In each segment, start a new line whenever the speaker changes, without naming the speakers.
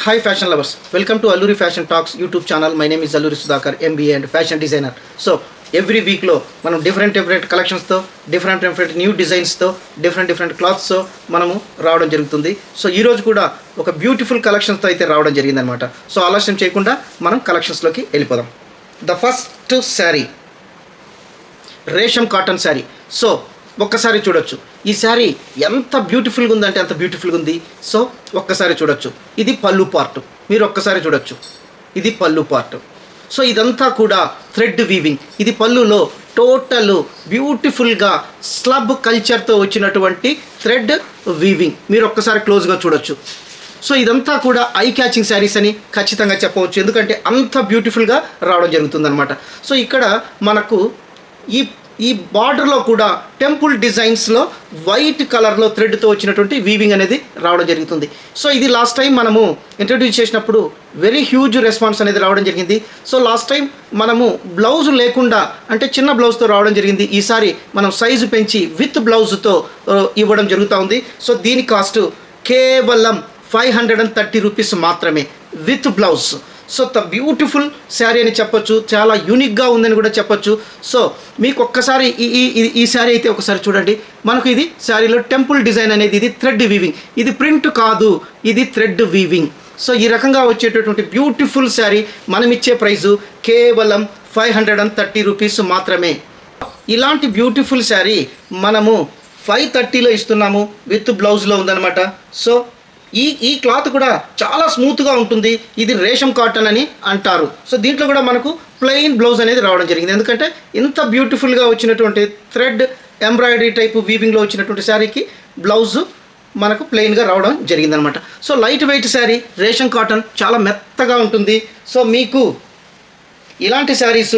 Hi fashion lovers, welcome to Alluri Fashion Talks YouTube channel. My name is Alluri Sudhakar, MBA and fashion designer. So every week లో మనం different collections తో different new designs తో different cloths తో మనము రావడం జరుగుతుంది. So ఈ రోజు కూడా ఒక బ్యూటిఫుల్ కలెక్షన్స్ తో అయితే రావడం జరిగిందన్నమాట. సో ఆలస్యం చేయకుండా మనం కలెక్షన్స్ లోకి వెళ్ళిపోదాం. The first sari resham cotton sari. So ఒక్కసారి చూడొచ్చు ఈ శారీ ఎంత బ్యూటిఫుల్గా ఉందంటే అంత బ్యూటిఫుల్గా ఉంది. సో ఒక్కసారి చూడొచ్చు, ఇది పళ్ళు పార్ట్. మీరు ఒక్కసారి చూడొచ్చు, ఇది పళ్ళు పార్ట్. సో ఇదంతా కూడా థ్రెడ్ వీవింగ్. ఇది పళ్ళులో టోటల్ బ్యూటిఫుల్గా స్లబ్ కల్చర్తో వచ్చినటువంటి థ్రెడ్ వీవింగ్. మీరు ఒక్కసారి క్లోజ్గా చూడొచ్చు. సో ఇదంతా కూడా ఐ క్యాచింగ్ శారీస్ అని ఖచ్చితంగా చెప్పవచ్చు, ఎందుకంటే అంత బ్యూటిఫుల్గా రావడం జరుగుతుందన్నమాట. సో ఇక్కడ మనకు ఈ బార్డర్లో కూడా టెంపుల్ డిజైన్స్లో వైట్ కలర్లో థ్రెడ్తో వచ్చినటువంటి వీవింగ్ అనేది రావడం జరుగుతుంది. సో ఇది లాస్ట్ టైం మనము ఇంట్రడ్యూస్ చేసినప్పుడు వెరీ హ్యూజ్ రెస్పాన్స్ అనేది రావడం జరిగింది. సో లాస్ట్ టైం మనము బ్లౌజ్ లేకుండా అంటే చిన్న బ్లౌజ్తో రావడం జరిగింది. ఈసారి మనం సైజు పెంచి విత్ బ్లౌజ్తో ఇవ్వడం జరుగుతూ ఉంది. సో దీని కాస్ట్ కేవలం 530 రూపీస్ మాత్రమే with blouse. So the beautiful sari అని చెప్పొచ్చు, చాలా యూనిక్గా ఉందని కూడా చెప్పొచ్చు. సో మీకు ఒక్కసారి ఈ శారీ అయితే ఒకసారి చూడండి. మనకు ఇది శారీలో టెంపుల్ డిజైన్ అనేది ఇది థ్రెడ్ వీవింగ్, ఇది ప్రింట్ కాదు, ఇది థ్రెడ్ వీవింగ్. సో ఈ రకంగా వచ్చేటటువంటి బ్యూటిఫుల్ శారీ మనం ఇచ్చే ప్రైజు కేవలం 530 రూపీస్ మాత్రమే. ఇలాంటి బ్యూటిఫుల్ శారీ మనము 530లో ఇస్తున్నాము, విత్ బ్లౌజ్లో ఉందన్నమాట. సో ఈ క్లాత్ కూడా చాలా స్మూత్గా ఉంటుంది. ఇది రేషం కాటన్ అని అంటారు. సో దీంట్లో కూడా మనకు ప్లెయిన్ బ్లౌజ్ అనేది రావడం జరిగింది, ఎందుకంటే ఇంత బ్యూటిఫుల్గా వచ్చినటువంటి థ్రెడ్ ఎంబ్రాయిడరీ టైపు వీవింగ్లో వచ్చినటువంటి శారీకి బ్లౌజ్ మనకు ప్లెయిన్గా రావడం జరిగిందనమాట. So light weight sari, resham cotton, చాలా మెత్తగా ఉంటుంది. సో మీకు ఇలాంటి శారీస్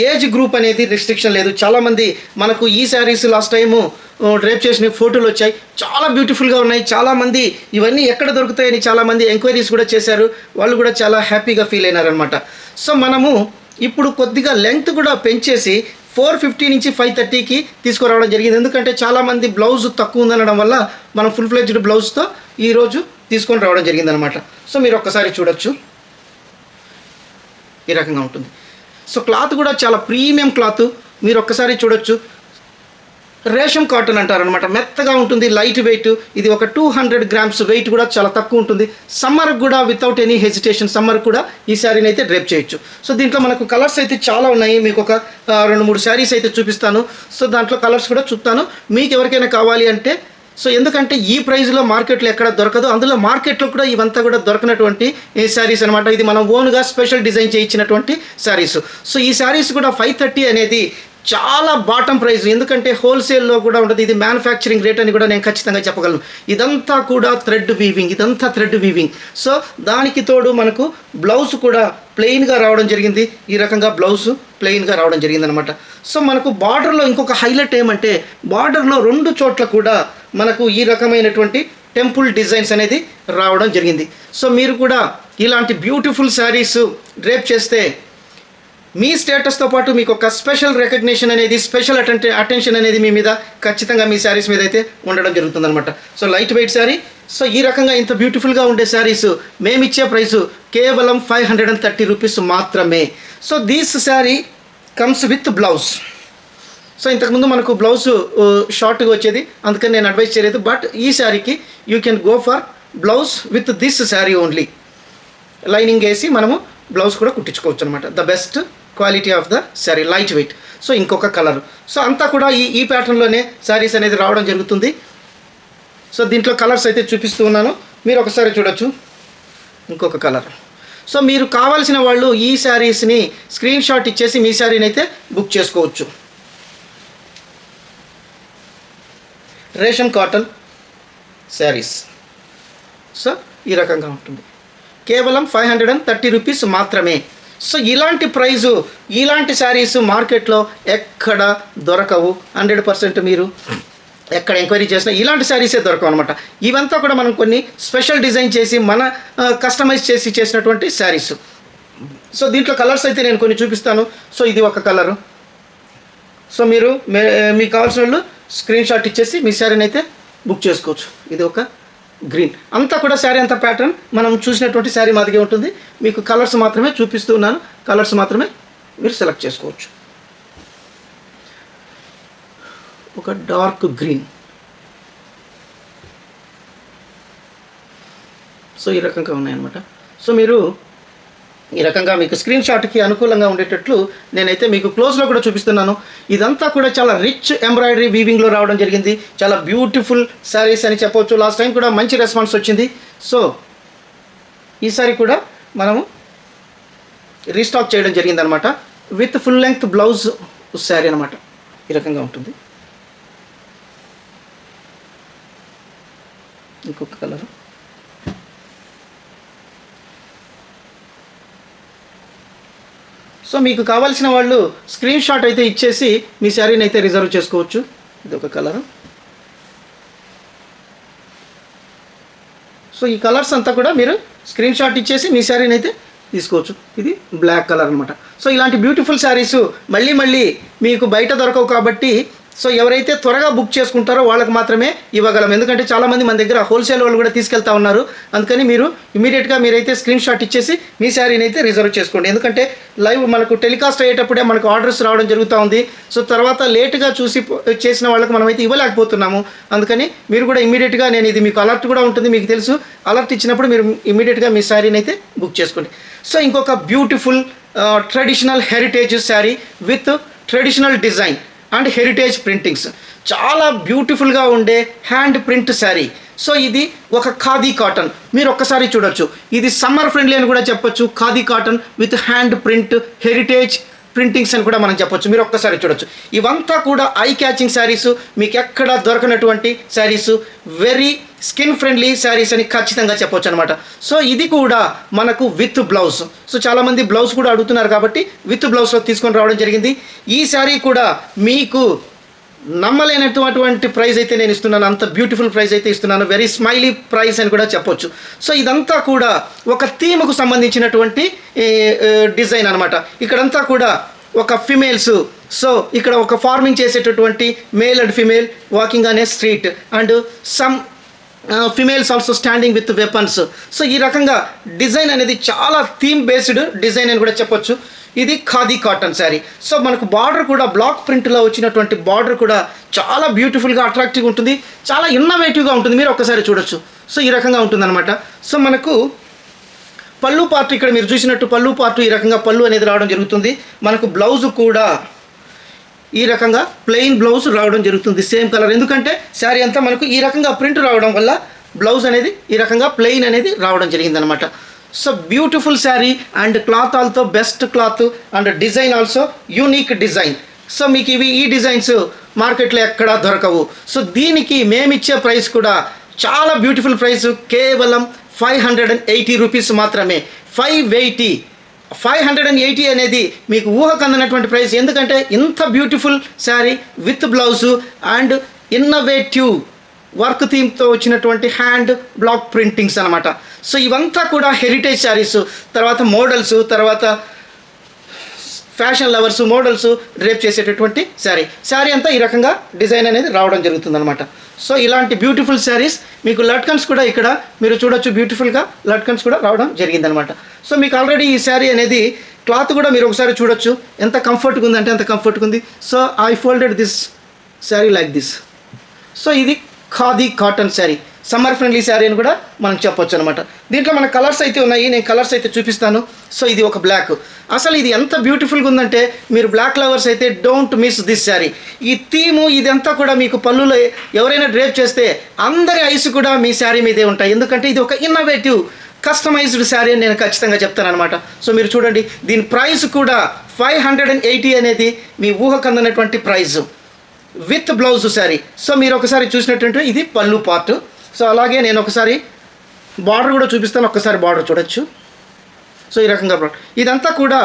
ఏజ్ గ్రూప్ అనేది రిస్ట్రిక్షన్ లేదు. చాలామంది మనకు ఈ శారీస్ లాస్ట్ టైము డ్రేప్ చేసిన ఫోటోలు వచ్చాయి, చాలా బ్యూటిఫుల్గా ఉన్నాయి. చాలామంది ఇవన్నీ ఎక్కడ దొరుకుతాయని చాలామంది ఎంక్వైరీస్ కూడా చేశారు, వాళ్ళు కూడా చాలా హ్యాపీగా ఫీల్ అయినారనమాట. సో మనము ఇప్పుడు కొద్దిగా లెంగ్త్ కూడా పెంచేసి 450 నుంచి 530కి తీసుకురావడం జరిగింది, ఎందుకంటే చాలామంది బ్లౌజ్ తక్కువ ఉందనడం వల్ల మనం ఫుల్ ఫ్లెడ్జ్డ్ బ్లౌజ్తో ఈరోజు తీసుకొని రావడం జరిగిందనమాట. సో మీరు ఒక్కసారి చూడొచ్చు, ఈ రకంగా ఉంటుంది. సో క్లాత్ కూడా చాలా ప్రీమియం క్లాత్, మీరు ఒక్కసారి చూడొచ్చు. రేషం కాటన్ అంటారనమాట, మెత్తగా ఉంటుంది, లైట్ వెయిట్. ఇది ఒక 200 గ్రామ్స్ వెయిట్ కూడా చాలా తక్కువ ఉంటుంది. సమ్మర్కి కూడా వితౌట్ ఎనీ హెజిటేషన్ సమ్మర్కి కూడా ఈ శారీని అయితే డ్రేప్ చేయొచ్చు. సో దీంట్లో మనకు కలర్స్ అయితే చాలా ఉన్నాయి, మీకు ఒక 2-3 శారీస్ అయితే చూపిస్తాను. సో దాంట్లో కలర్స్ కూడా చూపుతాను, మీకు ఎవరికైనా కావాలి అంటే. సో ఎందుకంటే ఈ ప్రైస్లో మార్కెట్లో ఎక్కడ దొరకదు, అందులో మార్కెట్లో కూడా ఇవంతా కూడా దొరకనటువంటి శారీస్ అనమాట. ఇది మనం ఓన్గా స్పెషల్ డిజైన్ చేయించినటువంటి శారీస్. సో ఈ శారీస్ కూడా 530 అనేది చాలా బాటమ్ ప్రైస్, ఎందుకంటే హోల్సేల్లో కూడా ఉంటుంది. ఇది మ్యానుఫ్యాక్చరింగ్ రేట్ అని కూడా నేను ఖచ్చితంగా చెప్పగలను. ఇదంతా కూడా థ్రెడ్ వీవింగ్, ఇదంతా థ్రెడ్ వీవింగ్. సో దానికి తోడు మనకు బ్లౌజ్ కూడా ప్లెయిన్గా రావడం జరిగింది. ఈ రకంగా బ్లౌజ్ ప్లెయిన్గా రావడం జరిగిందనమాట. సో మనకు బార్డర్లో ఇంకొక హైలైట్ ఏమంటే, బార్డర్లో 2 చోట్ల కూడా మనకు ఈ రకమైనటువంటి టెంపుల్ డిజైన్స్ అనేది రావడం జరిగింది. సో మీరు కూడా ఇలాంటి బ్యూటిఫుల్ శారీస్ డ్రేప్ చేస్తే మీ స్టేటస్తో పాటు మీకు ఒక స్పెషల్ రికగ్నిషన్ అనేది, స్పెషల్ అటెన్షన్ అనేది మీ మీద ఖచ్చితంగా మీ శారీస్ మీద అయితే ఉండడం జరుగుతుందన్నమాట. So light weight sari. So ఈ రకంగా ఇంత బ్యూటిఫుల్గా ఉండే శారీస్ మేమిచ్చే ప్రైసు కేవలం 530 రూపీస్ మాత్రమే. So this sari comes with blouse. So ఇంతకుముందు మనకు బ్లౌజ్ షార్ట్గా వచ్చేది, అందుకని నేను అడ్వైస్ చేయలేదు. బట్ ఈ శారీకి you can go for blouse with this sari only. Lining వేసి మనము బ్లౌజ్ కూడా కుట్టించుకోవచ్చు అనమాట. The best quality of the sari, light weight. So ఇంకొక కలర్. సో అంతా కూడా ఈ ప్యాటర్న్లోనే శారీస్ అనేది రావడం జరుగుతుంది. సో దీంట్లో కలర్స్ అయితే చూపిస్తూ ఉన్నాను, మీరు ఒకసారి చూడొచ్చు. ఇంకొక కలర్. సో మీరు కావాల్సిన వాళ్ళు ఈ శారీస్ని స్క్రీన్ షాట్ ఇచ్చేసి మీ శారీని అయితే బుక్ చేసుకోవచ్చు. రేషం కాటన్ శారీస్. సో ఈ రకంగా ఉంటుంది, కేవలం 530 రూపీస్ మాత్రమే. సో ఇలాంటి ప్రైజు, ఇలాంటి శారీస్ మార్కెట్లో ఎక్కడ దొరకవు. 100% మీరు ఎక్కడ ఎంక్వైరీ చేసినా ఇలాంటి శారీసే దొరకవు అనమాట. ఇవంతా కూడా మనం కొన్ని స్పెషల్ డిజైన్ చేసి మన కస్టమైజ్ చేసినటువంటి శారీస్. సో దీంట్లో కలర్స్ అయితే నేను కొన్ని చూపిస్తాను. సో ఇది ఒక కలరు. సో మీరు మీకు కావాల్సిన వాళ్ళు స్క్రీన్ షాట్ ఇచ్చేసి మీ శారీని అయితే బుక్ చేసుకోవచ్చు. ఇది ఒక గ్రీన్. అంతా కూడా శారీ అంతా ప్యాటర్న్ మనం చూసినటువంటి శారీ మాదిరిగా ఉంటుంది. మీకు కలర్స్ మాత్రమే చూపిస్తూ ఉన్నాను, కలర్స్ మాత్రమే మీరు సెలెక్ట్ చేసుకోవచ్చు. ఒక డార్క్ గ్రీన్. సో ఈ రకంగా ఉన్నాయన్నమాట. సో మీరు ఈ రకంగా మీకు స్క్రీన్ షాట్కి అనుకూలంగా ఉండేటట్లు నేనైతే మీకు క్లోజ్లో కూడా చూపిస్తున్నాను. ఇదంతా కూడా చాలా రిచ్ ఎంబ్రాయిడరీ వీవింగ్లో రావడం జరిగింది. చాలా బ్యూటిఫుల్ శారీస్ అని చెప్పవచ్చు. లాస్ట్ టైం కూడా మంచి రెస్పాన్స్ వచ్చింది. సో ఈసారి కూడా మనము రీస్టాక్ చేయడం జరిగిందనమాట. With full length blouse sari అనమాట. ఈ రకంగా ఉంటుంది. ఇంకొక కలర్. సో మీకు కావాల్సిన వాళ్ళు స్క్రీన్ షాట్ అయితే ఇచ్చేసి మీ శారీని అయితే రిజర్వ్ చేసుకోవచ్చు. ఇది ఒక కలర్. సో ఈ కలర్స్ అంతా కూడా మీరు స్క్రీన్ షాట్ ఇచ్చేసి మీ శారీని అయితే తీసుకోవచ్చు. ఇది బ్లాక్ కలర్ అనమాట. సో ఇలాంటి బ్యూటిఫుల్ శారీస్ మళ్ళీ మళ్ళీ మీకు బయట దొరకవు కాబట్టి సో ఎవరైతే త్వరగా బుక్ చేసుకుంటారో వాళ్ళకి మాత్రమే ఇవ్వగలం. ఎందుకంటే చాలామంది మన దగ్గర హోల్సేల్ వాళ్ళు కూడా తీసుకెళ్తా ఉన్నారు. అందుకని మీరు ఇమీడియట్గా మీరైతే స్క్రీన్ షాట్ ఇచ్చేసి మీ శారీని అయితే రిజర్వ్ చేసుకోండి. ఎందుకంటే లైవ్ మనకు టెలికాస్ట్ అయ్యేటప్పుడే మనకు ఆర్డర్స్ రావడం జరుగుతూ ఉంది. సో తర్వాత లేట్గా చూసి చేసిన వాళ్ళకి మనమైతే ఇవ్వలేకపోతున్నాము. అందుకని మీరు కూడా ఇమీడియట్గా నేను ఇది మీకు అలర్ట్ కూడా ఉంటుంది, మీకు తెలుసు. అలర్ట్ ఇచ్చినప్పుడు మీరు ఇమీడియట్గా మీ శారీని అయితే బుక్ చేసుకోండి. సో ఇంకొక beautiful traditional heritage sari with traditional design and heritage printings. చాలా బ్యూటిఫుల్గా ఉండే హ్యాండ్ ప్రింట్ శారీ. సో ఇది ఒక ఖాదీ కాటన్. మీరు ఒక్కసారి చూడొచ్చు. ఇది సమ్మర్ ఫ్రెండ్లీ అని కూడా చెప్పొచ్చు. Khadi cotton with hand print heritage printings అని కూడా మనం చెప్పొచ్చు. మీరు ఒక్కసారి చూడొచ్చు. ఇవంతా కూడా ఐ క్యాచింగ్ శారీస్, మీకు ఎక్కడ దొరకనటువంటి saris, very skin friendly saris అని ఖచ్చితంగా చెప్పొచ్చు అనమాట. సో ఇది కూడా మనకు విత్ బ్లౌజ్. సో చాలామంది బ్లౌజ్ కూడా అడుగుతున్నారు కాబట్టి విత్ బ్లౌజ్లో తీసుకొని రావడం జరిగింది. ఈ శారీ కూడా మీకు నమ్మలేనటువంటి ప్రైస్ అయితే నేను ఇస్తున్నాను. అంత బ్యూటిఫుల్ ప్రైస్ అయితే ఇస్తున్నాను. వెరీ స్మైలీ ప్రైస్ అని కూడా చెప్పొచ్చు. సో ఇదంతా కూడా ఒక థీమ్కు సంబంధించినటువంటి డిజైన్ అనమాట. ఇక్కడంతా కూడా ఒక ఫిమేల్స్. సో ఇక్కడ ఒక ఫార్మింగ్ చేసేటటువంటి మేల్ అండ్ ఫిమేల్ వాకింగ్ అనే street and some females also standing with weapons. So ఈ రకంగా డిజైన్ అనేది చాలా థీమ్ బేస్డ్ డిజైన్ అని కూడా చెప్పొచ్చు. ఇది ఖాదీ కాటన్ శారీ. సో మనకు బార్డర్ కూడా బ్లాక్ ప్రింట్లో వచ్చినటువంటి బార్డర్ కూడా చాలా బ్యూటిఫుల్గా అట్రాక్టివ్గా ఉంటుంది. చాలా ఇన్నోవేటివ్గా ఉంటుంది. మీరు ఒక్కసారి చూడొచ్చు. సో ఈ రకంగా ఉంటుందన్నమాట. సో మనకు పళ్ళు పార్ట్ ఇక్కడ మీరు చూసినట్టు పళ్ళు పార్ట్ ఈ రకంగా పళ్ళు అనేది రావడం జరుగుతుంది. మనకు బ్లౌజ్ కూడా ఈ రకంగా ప్లెయిన్ బ్లౌజ్ రావడం జరుగుతుంది. Same colour. ఎందుకంటే శారీ అంతా మనకు ఈ రకంగా ప్రింట్ రావడం వల్ల బ్లౌజ్ అనేది ఈ రకంగా ప్లెయిన్ అనేది రావడం జరిగిందనమాట. So beautiful sari and cloth also best cloth and design also unique design. So మీకు ఈ డిజైన్స్ మార్కెట్లో ఎక్కడా దొరకవు. సో దీనికి మేమిచ్చే ప్రైస్ కూడా చాలా బ్యూటిఫుల్ ప్రైస్. కేవలం 580 రూపీస్ మాత్రమే. 580 అనేది మీకు ఊహకందనటువంటి ప్రైస్. ఎందుకంటే ఇంత beautiful sari with blouse and innovative work థీమ్తో వచ్చినటువంటి హ్యాండ్ బ్లాక్ ప్రింటింగ్స్ అనమాట. సో ఇవంతా కూడా హెరిటేజ్ శారీస్. తర్వాత మోడల్స్, తర్వాత ఫ్యాషన్ లవర్స్ మోడల్స్ డ్రేప్ చేసేటటువంటి శారీ అంతా ఈ రకంగా డిజైన్ అనేది రావడం జరుగుతుందన్నమాట. సో ఇలాంటి బ్యూటిఫుల్ శారీస్ మీకు లట్కన్స్ కూడా ఇక్కడ మీరు చూడొచ్చు. బ్యూటిఫుల్గా లట్కన్స్ కూడా రావడం జరిగిందనమాట. సో మీకు ఆల్రెడీ ఈ శారీ అనేది క్లాత్ కూడా మీరు ఒకసారి చూడొచ్చు. ఎంత కంఫర్ట్గా ఉందంటే అంత కంఫర్ట్గా ఉంది. So I folded this sari like this. So ఇది khadi cotton sari, summer friendly sari అని కూడా మనం చెప్పొచ్చు అనమాట. దీంట్లో మన కలర్స్ అయితే ఉన్నాయి. నేను కలర్స్ అయితే చూపిస్తాను. సో ఇది ఒక బ్లాక్. అసలు ఇది ఎంత బ్యూటిఫుల్గా ఉందంటే మీరు బ్లాక్ లవర్స్ అయితే డోంట్ మిస్ దిస్ శారీ. ఈ థీము ఇదంతా కూడా మీకు పళ్ళులో ఎవరైనా డ్రేప్ చేస్తే అందరి ఐస్ కూడా మీ శారీ మీదే ఉంటాయి. ఎందుకంటే ఇది ఒక ఇన్నోవేటివ్ కస్టమైజ్డ్ శారీ అని నేను ఖచ్చితంగా చెప్తాను అనమాట. సో మీరు చూడండి, దీని ప్రైస్ కూడా 580 అనేది మీ ఊహకందనటువంటి price with blouse sari. So మీరు ఒకసారి చూసినట్టుంటే ఇది పళ్ళు పార్ట్. సో అలాగే నేను ఒకసారి బార్డర్ కూడా చూపిస్తాను. ఒక్కసారి బార్డర్ చూడొచ్చు. సో ఈ రకంగా ఇదంతా కూడా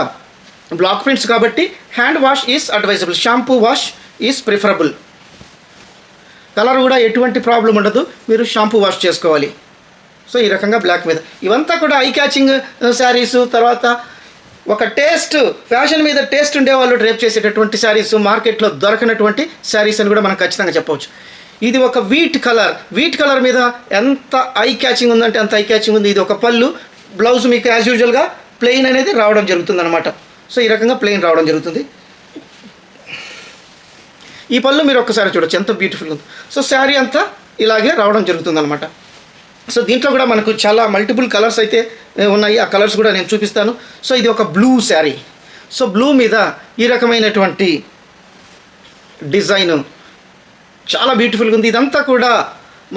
బ్లాక్ ప్రింట్స్ కాబట్టి hand wash is advisable, shampoo wash is preferable. Colour కూడా ఎటువంటి ప్రాబ్లం ఉండదు, మీరు షాంపూ వాష్ చేసుకోవాలి. సో ఈ రకంగా బ్లాక్ మీద ఇవంతా కూడా ఐ క్యాచింగ్ శారీస్. తర్వాత ఒక టేస్ట్, ఫ్యాషన్ మీద టేస్ట్ ఉండేవాళ్ళు డ్రేప్ చేసేటటువంటి శారీస్, మార్కెట్లో దొరకనటువంటి శారీస్ అని కూడా మనం ఖచ్చితంగా చెప్పవచ్చు. ఇది ఒక వీట్ కలర్ మీద ఎంత ఐ క్యాచింగ్ ఉందంటే అంత ఐ క్యాచింగ్ ఉంది. ఇది ఒక పళ్ళు, బ్లౌజ్ మీకు యాజ్ యూజువల్గా ప్లెయిన్ అనేది రావడం జరుగుతుంది అనమాట. సో ఈ రకంగా ప్లెయిన్ రావడం జరుగుతుంది. ఈ పళ్ళు మీరు ఒక్కసారి చూడొచ్చు ఎంత బ్యూటిఫుల్ ఉంది. సో శారీ అంతా ఇలాగే రావడం జరుగుతుంది అనమాట. సో దీంట్లో కూడా మనకు చాలా మల్టిపుల్ కలర్స్ అయితే ఉన్నాయి. ఆ కలర్స్ కూడా నేను చూపిస్తాను. సో ఇది ఒక బ్లూ శారీ. సో బ్లూ మీద ఈ రకమైనటువంటి డిజైన్ చాలా బ్యూటిఫుల్గా ఉంది. ఇదంతా కూడా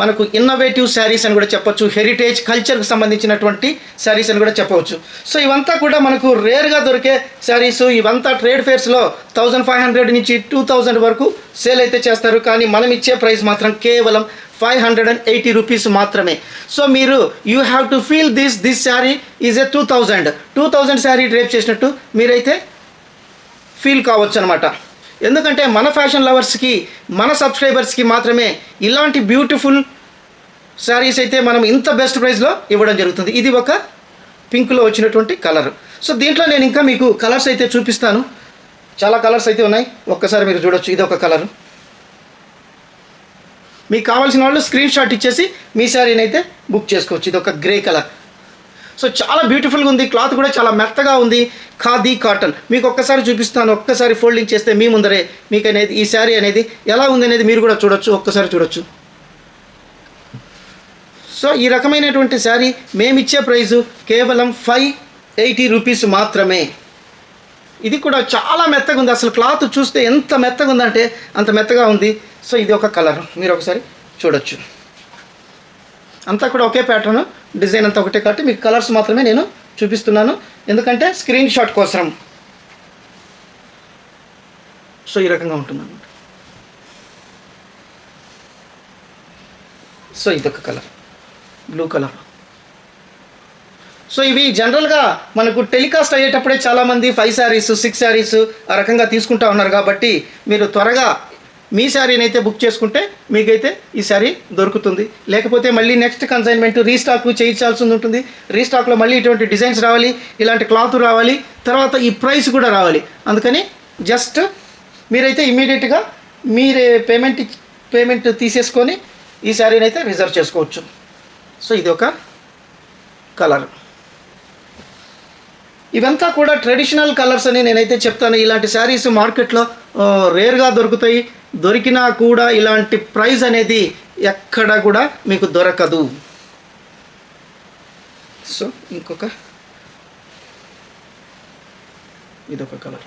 మనకు ఇన్నోవేటివ్ శారీస్ అని కూడా చెప్పొచ్చు, హెరిటేజ్ కల్చర్కి సంబంధించినటువంటి శారీస్ అని కూడా చెప్పవచ్చు. సో ఇవంతా కూడా మనకు రేర్గా దొరికే శారీస్. ఇవంతా ట్రేడ్ ఫేర్స్లో 1500 నుంచి 2000 వరకు సేల్ అయితే చేస్తారు. కానీ మనం ఇచ్చే ప్రైస్ మాత్రం కేవలం 580 రూపీస్ మాత్రమే. సో మీరు you have to feel this sari is a 2000 sari drape చేసినట్టు మీరైతే ఫీల్ కావచ్చు అనమాట. ఎందుకంటే మన ఫ్యాషన్ లవర్స్కి, మన సబ్స్క్రైబర్స్కి మాత్రమే ఇలాంటి బ్యూటిఫుల్ శారీస్ అయితే మనం ఇంత బెస్ట్ ప్రైస్లో ఇవ్వడం జరుగుతుంది. ఇది ఒక పింక్లో వచ్చినటువంటి కలర్. సో దీంట్లో నేను ఇంకా మీకు కలర్స్ అయితే చూపిస్తాను. చాలా కలర్స్ అయితే ఉన్నాయి, ఒక్కసారి మీరు చూడొచ్చు. ఇది ఒక కలర్. మీకు కావాల్సిన వాళ్ళు స్క్రీన్ షాట్ ఇచ్చేసి మీ శారీని అయితే బుక్ చేసుకోవచ్చు. ఇది ఒక గ్రే కలర్. సో చాలా బ్యూటిఫుల్గా ఉంది. క్లాత్ కూడా చాలా మెత్తగా ఉంది. ఖాదీ కాటన్ మీకు ఒక్కసారి చూపిస్తాను. ఒక్కసారి ఫోల్డింగ్ చేస్తే మీ ముందరే మీకు అనేది ఈ శారీ అనేది ఎలా ఉంది అనేది మీరు కూడా చూడొచ్చు, ఒక్కసారి చూడొచ్చు. సో ఈ రకమైనటువంటి శారీ మేమిచ్చే ప్రైజు కేవలం 580 రూపీస్ మాత్రమే. ఇది కూడా చాలా మెత్తగా ఉంది. అసలు క్లాత్ చూస్తే ఎంత మెత్తగా ఉందంటే అంత మెత్తగా ఉంది. సో ఇది ఒక కలర్, మీరు ఒకసారి చూడొచ్చు. అంతా కూడా ఒకే ప్యాటర్న్, డిజైన్ అంతా ఒకటే కాబట్టి మీకు కలర్స్ మాత్రమే నేను చూపిస్తున్నాను, ఎందుకంటే స్క్రీన్ షాట్ కోసం. సో ఈ రకంగా ఉంటుందన్నమాట. సో ఇదొక కలర్, బ్లూ కలర్. సో ఇవి జనరల్గా మనకు టెలికాస్ట్ అయ్యేటప్పుడే చాలామంది 5 శారీస్ 6 శారీస్ ఆ రకంగా తీసుకుంటా ఉన్నారు. కాబట్టి మీరు త్వరగా మీ శారీని అయితే బుక్ చేసుకుంటే మీకైతే ఈ శారీ దొరుకుతుంది. లేకపోతే మళ్ళీ నెక్స్ట్ కన్సైన్మెంట్ రీస్టాక్ చేయించాల్సి ఉంటుంది. రీస్టాక్లో మళ్ళీ ఇటువంటి డిజైన్స్ రావాలి, ఇలాంటి క్లాత్ రావాలి, తర్వాత ఈ ప్రైస్ కూడా రావాలి. అందుకని జస్ట్ మీరైతే ఇమీడియట్గా మీరే పేమెంట్ తీసేసుకొని ఈ శారీని అయితే రిజర్వ్ చేసుకోవచ్చు. సో ఇది ఒక కలర్. ఇవంతా కూడా ట్రెడిషనల్ కలర్స్ అని నేనైతే చెప్తాను. ఇలాంటి శారీస్ మార్కెట్లో రేర్గా దొరుకుతాయి. దొరికినా కూడా ఇలాంటి ప్రైస్ అనేది ఎక్కడ కూడా మీకు దొరకదు. సో ఇదొక కలర్.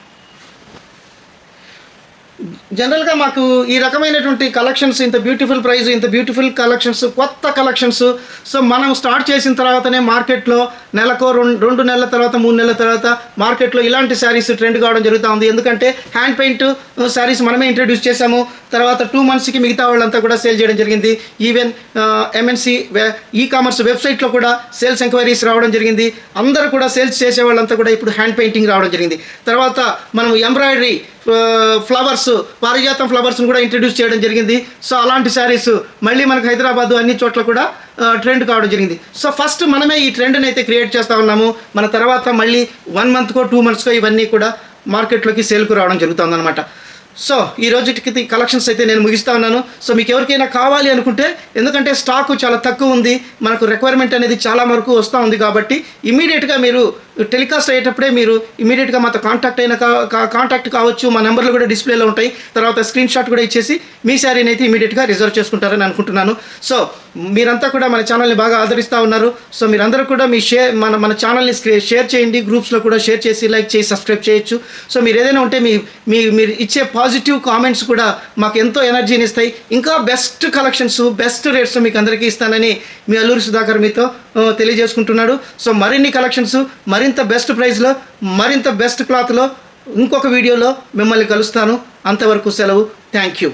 జనరల్గా మాకు ఈ రకమైనటువంటి కలెక్షన్స్, ఇంత బ్యూటిఫుల్ ప్రైస్, ఇంత బ్యూటిఫుల్ కలెక్షన్స్, కొత్త కలెక్షన్స్ సో మనం స్టార్ట్ చేసిన తర్వాతనే మార్కెట్లో నెలకో 2 నెలల తర్వాత 3 నెలల తర్వాత మార్కెట్లో ఇలాంటి శారీస్ ట్రెండ్ కావడం జరుగుతూ ఉంది. ఎందుకంటే హ్యాండ్ పెయింట్ శారీస్ మనమే ఇంట్రడ్యూస్ చేసాము. తర్వాత 2 మంత్స్కి మిగతా వాళ్ళంతా కూడా సేల్ చేయడం జరిగింది. ఈవెన్ MNC ఈ-కామర్స్ వెబ్సైట్లో కూడా సేల్స్ ఎంక్వైరీస్ రావడం జరిగింది. అందరూ కూడా సేల్స్ చేసే వాళ్ళంతా కూడా ఇప్పుడు హ్యాండ్ పెయింటింగ్ రావడం జరిగింది. తర్వాత మనం ఎంబ్రాయిడరీ ఫ్లవర్స్, పారిజాతం ఫ్లవర్స్ని కూడా ఇంట్రడ్యూస్ చేయడం జరిగింది. సో అలాంటి శారీస్ మళ్ళీ మనకు హైదరాబాదు అన్ని చోట్ల కూడా ట్రెండ్ కావడం జరిగింది. సో ఫస్ట్ మనమే ఈ ట్రెండ్ని అయితే క్రియేట్ చేస్తూ ఉన్నాము. మన తర్వాత మళ్ళీ 1 మంత్కో 2 మంత్స్కో ఇవన్నీ కూడా మార్కెట్లోకి సేల్కు రావడం జరుగుతుందన్నమాట. సో ఈ రోజుకి కలెక్షన్స్ అయితే నేను ముగిస్తూ ఉన్నాను. సో మీకు ఎవరికైనా కావాలి అనుకుంటే, ఎందుకంటే స్టాకు చాలా తక్కువ ఉంది, మనకు రిక్వైర్మెంట్ అనేది చాలా వరకు వస్తూ ఉంది. కాబట్టి ఇమీడియట్గా మీరు టెలికాస్ట్ అయ్యేటప్పుడే మీరు ఇమీడియట్గా మాతో కాంటాక్ట్ కావచ్చు. మా నెంబర్లు కూడా డిస్ప్లేలో ఉంటాయి. తర్వాత స్క్రీన్ షాట్ కూడా ఇచ్చేసి మీ శారీని అయితే ఇమీడియట్గా రిజర్వ్ చేసుకుంటారని అనుకుంటున్నాను. సో మీరంతా కూడా మన ఛానల్ని బాగా ఆదరిస్తూ ఉన్నారు. సో మీరందరూ కూడా మీ మన ఛానల్ని షేర్ చేయండి, గ్రూప్స్లో కూడా షేర్ చేసి లైక్ చేసి సబ్స్క్రైబ్ చేయొచ్చు. సో మీరు ఏదైనా ఉంటే మీరు ఇచ్చే పాజిటివ్ కామెంట్స్ కూడా మాకు ఎంతో ఎనర్జీని ఇస్తాయి. ఇంకా బెస్ట్ కలెక్షన్స్, బెస్ట్ రేట్స్ మీకు అందరికీ ఇస్తానని మీ అల్లూరి సుధాకర్ మీతో తెలియజేసుకుంటున్నాడు. సో మరిన్ని కలెక్షన్స్, మరింత బెస్ట్ ప్రైస్లో, మరింత బెస్ట్ క్లాత్లో ఇంకొక వీడియోలో మిమ్మల్ని కలుస్తాను. అంతవరకు సెలవు. Thank you.